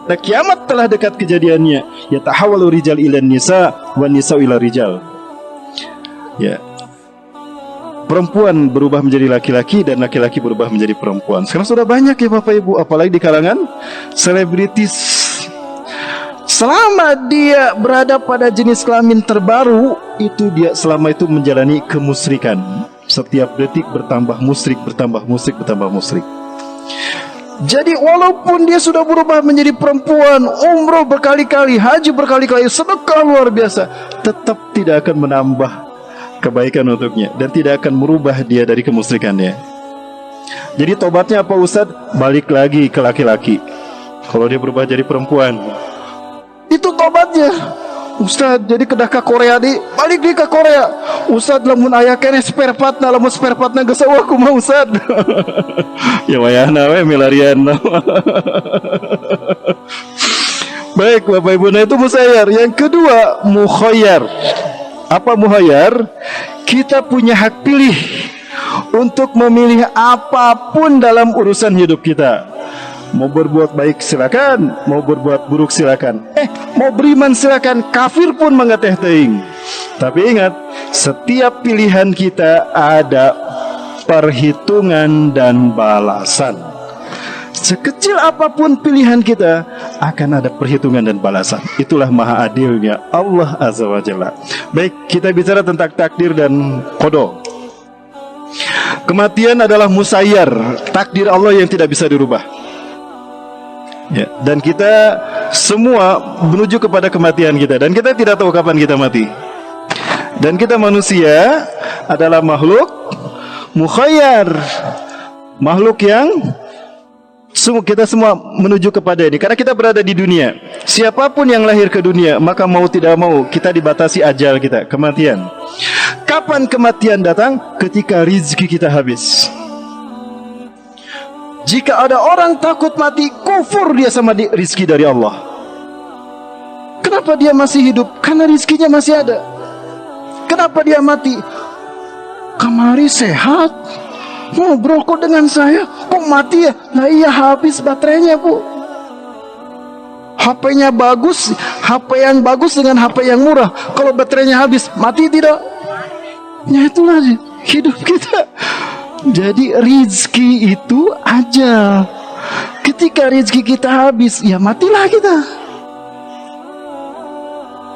Nah, kiamat telah dekat kejadiannya. Yatahawalu rijal ilan nisa wan nisa ila rijal. Ya. Perempuan berubah menjadi laki-laki dan laki-laki berubah menjadi perempuan. Sekarang sudah banyak ya Bapak Ibu, apalagi di kalangan selebritis. Selama dia berada pada jenis kelamin terbaru, itu dia selama itu menjalani kemusyrikan. Setiap detik bertambah musyrik, bertambah musyrik, bertambah musyrik. Jadi walaupun dia sudah berubah menjadi perempuan, umroh berkali-kali, haji berkali-kali, sedekah luar biasa, tetap tidak akan menambah kebaikan untuknya dan tidak akan merubah dia dari kemusyrikannya. Jadi tobatnya apa Ustaz? Balik lagi ke laki-laki. Kalau dia berubah jadi perempuan, itu tobatnya. Ustaz, jadi kedah ke Korea di balik di ke Korea. Ustaz, lamun aya kene spare partna, lamun spare partna geus eueuh kumaha Ustaz? Ya wayahna we milarian. Baik Bapak Ibu, nah itu musayyar. Yang kedua, mukhayyar. Apa mukhayyar? Kita punya hak pilih untuk memilih apapun dalam urusan hidup kita. Mau berbuat baik silakan, mau berbuat buruk silakan. Mau beriman silakan, kafir pun mengateh teuing. Tapi ingat, setiap pilihan kita ada perhitungan dan balasan. Sekecil apapun pilihan kita, akan ada perhitungan dan balasan. Itulah maha adilnya Allah Azza wa Jalla. Baik, kita bicara tentang takdir dan qada. Kematian adalah musayyar, takdir Allah yang tidak bisa dirubah. Ya, dan kita semua menuju kepada kematian kita, dan kita tidak tahu kapan kita mati. Dan kita manusia adalah makhluk mukhayyar, makhluk yang kita semua menuju kepada ini. Karena kita berada di dunia. Siapapun yang lahir ke dunia, maka mau tidak mau kita dibatasi ajal kita, kematian. Kapan kematian datang? Ketika rizki kita habis. Jika ada orang takut mati, kufur dia sama rizki dari Allah. Kenapa dia masih hidup? Karena rizkinya masih ada. Kenapa dia mati? Kamari sehat, ngobrol kok dengan saya, kok mati ya? Nah iya, habis baterainya Bu. HP-nya bagus, HP yang bagus dengan HP yang murah. Kalau baterainya habis, mati tidak? Ya itulah hidup kita. Jadi rizki itu ajal. Ketika rizki kita habis, ya matilah kita.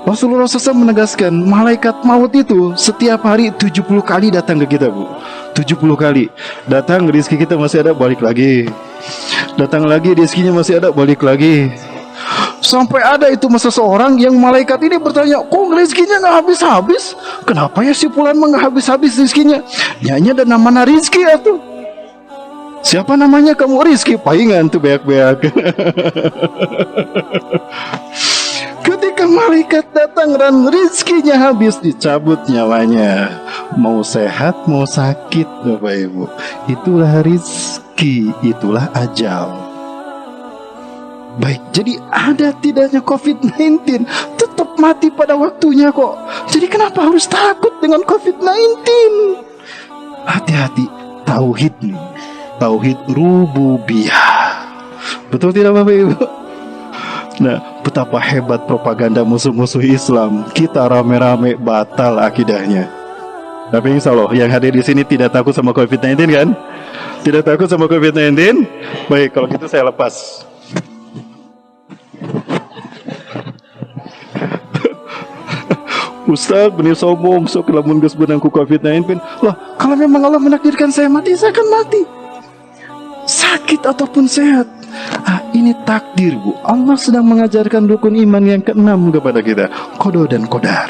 Rasulullah SAW menegaskan, malaikat maut itu setiap hari 70 kali datang ke kita Bu. 70 kali. Datang, rizki kita masih ada, balik lagi. Datang lagi, rizkinya masih ada, balik lagi. Sampai ada itu masa seorang yang malaikat ini bertanya, kok rizkinya gak habis-habis? Kenapa ya si fulan gak habis-habis rizkinya? Nyanyi ada nama rizki ya tuh. Siapa namanya kamu? Rizki. Palingan tuh beak-beak. Ketika malaikat datang dan rizkinya habis, dicabut nyawanya. Mau sehat, mau sakit Bapak Ibu. Itulah rizki, itulah ajal. Baik, jadi ada tidaknya COVID-19, tetap mati pada waktunya kok. Jadi kenapa harus takut dengan COVID-19? Hati-hati, tauhid nih, tauhid rububiyah. Betul tidak Bapak Ibu? Nah, betapa hebat propaganda musuh-musuh Islam. Kita rame-rame batal akidahnya. Tapi insya Allah yang hadir di sini tidak takut sama COVID-19 kan? Tidak takut sama COVID-19? Baik, kalau gitu saya lepas. Ustaz, benih sombong, sok lamun geus beunang ku COVID-19. Lah, kalau memang Allah menakdirkan saya mati, saya akan mati. Sakit ataupun sehat. Ini takdir Bu. Allah sedang mengajarkan rukun iman yang ke-6 kepada kita. Qada dan qadar.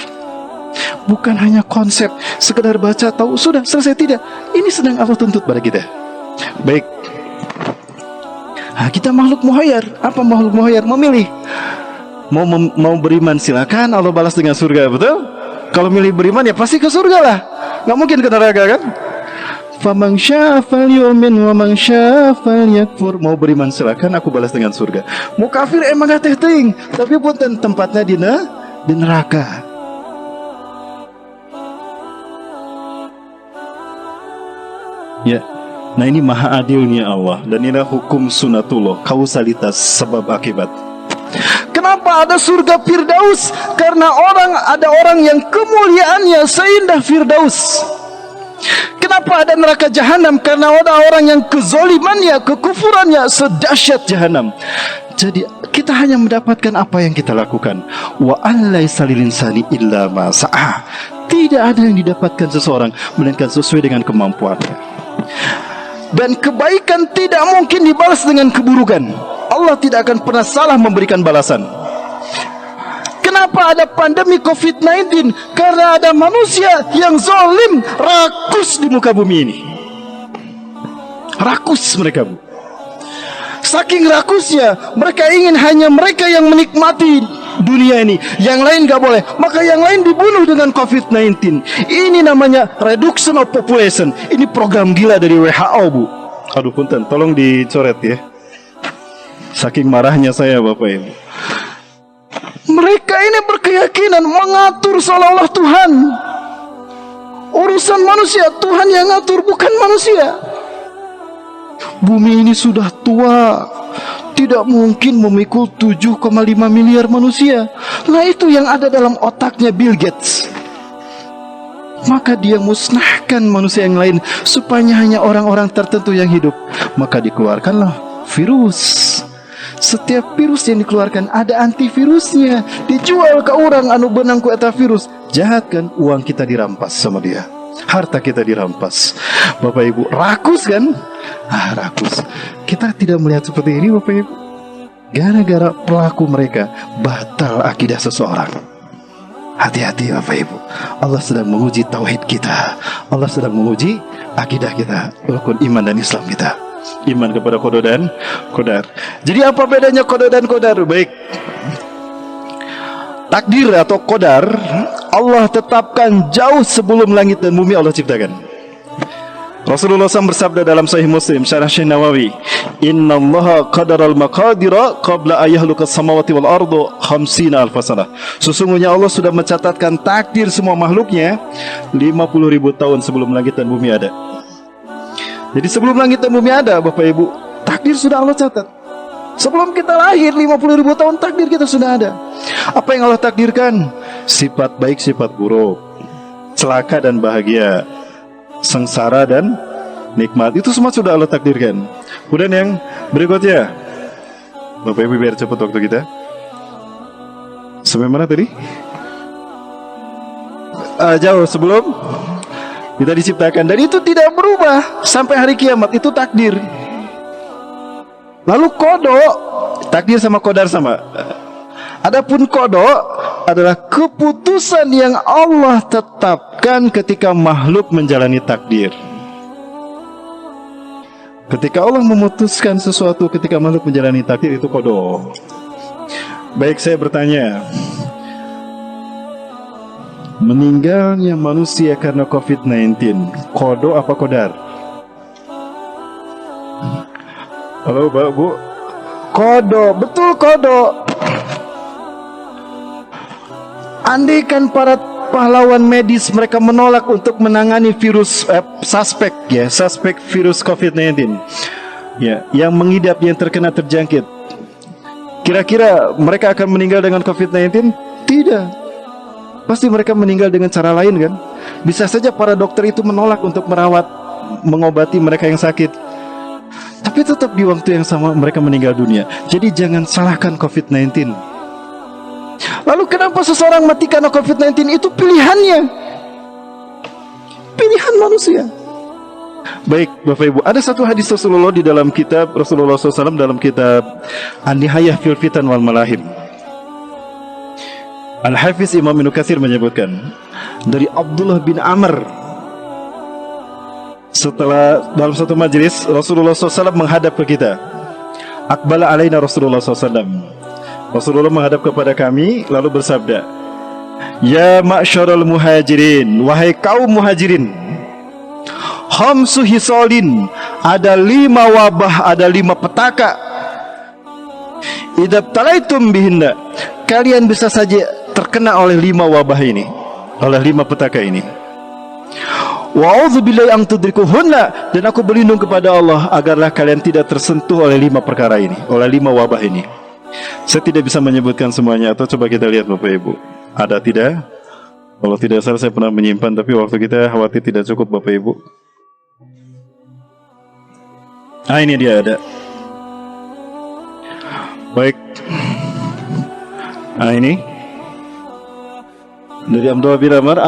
Bukan hanya konsep sekedar baca tahu sudah selesai, tidak. Ini sedang Allah tuntut pada kita. Baik. Kita makhluk mukhayyar. Apa makhluk mukhayyar? Memilih. Mau beriman silakan, Allah balas dengan surga, betul? Kalau milih beriman ya pasti ke surga lah. Gak mungkin ke neraka kan? Faman syaa falyu'min wa man syaa falyakfur. Mau beriman silakan, aku balas dengan surga. Mau kafir emang gak teh teuing, tapi pun tempatnya di neraka. Ya. Nah ini maha adilnya Allah. Dan inilah hukum sunatullah, kausalitas sebab akibat. Kenapa ada surga Firdaus? Karena ada orang yang kemuliaannya seindah Firdaus. Kenapa ada neraka Jahanam? Karena ada orang yang kezolimannya, kekufurannya sedahsyat Jahanam. Jadi kita hanya mendapatkan apa yang kita lakukan. Wa an laisa lil insani illa ma sa'a. Tidak ada yang didapatkan seseorang melainkan sesuai dengan kemampuannya. Dan kebaikan tidak mungkin dibalas dengan keburukan. Allah tidak akan pernah salah memberikan balasan. Kenapa ada pandemi COVID-19? Karena ada manusia yang zalim, rakus di muka bumi ini. Rakus mereka, Bu. Saking rakusnya, mereka ingin hanya mereka yang menikmati dunia ini, yang lain gak boleh. Maka yang lain dibunuh dengan COVID-19. Ini namanya reduction of population. Ini program gila dari WHO, Bu. Aduh punten, tolong dicoret ya. Saking marahnya saya, Bapak Ibu. Mereka ini berkeyakinan mengatur seolah-olah Tuhan. Urusan manusia, Tuhan yang ngatur, bukan manusia. Bumi ini sudah tua, tidak mungkin memikul 7,5 miliar manusia. Nah itu yang ada dalam otaknya Bill Gates. Maka dia musnahkan manusia yang lain supaya hanya orang-orang tertentu yang hidup. Maka dikeluarkanlah virus. Setiap virus yang dikeluarkan ada antivirusnya, dijual ke orang anu benang ku eta virus. Jahat kan? Uang kita dirampas sama dia, harta kita dirampas. Bapak Ibu, rakus kan? Rakus. Kita tidak melihat seperti ini, Bapak Ibu. Gara-gara pelaku mereka batal akidah seseorang. Hati-hati Bapak Ibu. Allah sedang menguji tauhid kita. Allah sedang menguji akidah kita, rukun iman dan Islam kita. Iman kepada qada dan qadar. Jadi apa bedanya qada dan qadar? Baik. Takdir atau qadar Allah tetapkan jauh sebelum langit dan bumi Allah ciptakan. Rasulullah SAW bersabda dalam Sahih Muslim, Syarah Syekh Nawawi, Inna allaha qadaral maqadira qabla ayahlukas samawati wal ardu 50 alf sanah. Sesungguhnya Allah sudah mencatatkan takdir semua makhluknya 50.000 tahun sebelum langit dan bumi ada. Jadi sebelum langit dan bumi ada, Bapak Ibu, takdir sudah Allah catat. Sebelum kita lahir 50.000 tahun takdir kita sudah ada. Apa yang Allah takdirkan? Sifat baik, sifat buruk, celaka dan bahagia, sengsara dan nikmat. Itu semua sudah Allah takdirkan. Kemudian yang berikutnya, Bapak Ibu biar cepat waktu kita. Sampai mana tadi? Jauh sebelum kita diciptakan. Dan itu tidak berubah sampai hari kiamat. Itu takdir. Lalu kodo, takdir sama qadar sama. Adapun kodo adalah keputusan yang Allah tetapkan ketika makhluk menjalani takdir. Ketika Allah memutuskan sesuatu ketika makhluk menjalani takdir, itu kodo. Baik, saya bertanya, meninggalnya manusia karena COVID-19, kodo apa qadar? Halo Mbak, Bu. Kodo, betul kodo. Andaikan para pahlawan medis mereka menolak untuk menangani virus suspek virus COVID-19 ya, yang mengidap, yang terkena, terjangkit, kira-kira mereka akan meninggal dengan COVID-19? Tidak. Pasti mereka meninggal dengan cara lain kan? Bisa saja para dokter itu menolak untuk merawat, mengobati mereka yang sakit, tapi tetap di waktu yang sama mereka meninggal dunia. Jadi jangan salahkan COVID-19. Lalu kenapa seseorang mati karena COVID-19? Itu pilihannya, pilihan manusia. Baik Bapak Ibu, ada satu hadis Rasulullah di dalam kitab Rasulullah SAW, dalam kitab An-Nihayah fil Fitan wal Malahim. Al-Hafiz Imam Ibnu Katsir menyebutkan dari Abdullah bin Amr, setelah dalam satu majlis Rasulullah SAW menghadap ke kita. Aqbala alaina Rasulullah SAW. Rasulullah menghadap kepada kami lalu bersabda, Ya ma'syarul muhajirin, wahai kaum muhajirin, khamsu hisalin, ada 5 wabah, ada 5 petaka. Idza talaitum bihinna, kalian bisa saja terkena oleh 5 wabah ini, oleh 5 petaka ini. Wa'udzubillahi an tudrikuhunna, dan aku berlindung kepada Allah agarlah kalian tidak tersentuh oleh 5 perkara ini, oleh 5 wabah ini. Saya tidak bisa menyebutkan semuanya, atau coba kita lihat Bapak Ibu. Ada tidak? Kalau tidak salah saya pernah menyimpan, tapi waktu kita khawatir tidak cukup Bapak Ibu. Ah, ini dia ada. Baik. Nah ini dari Abdullah bin Amr,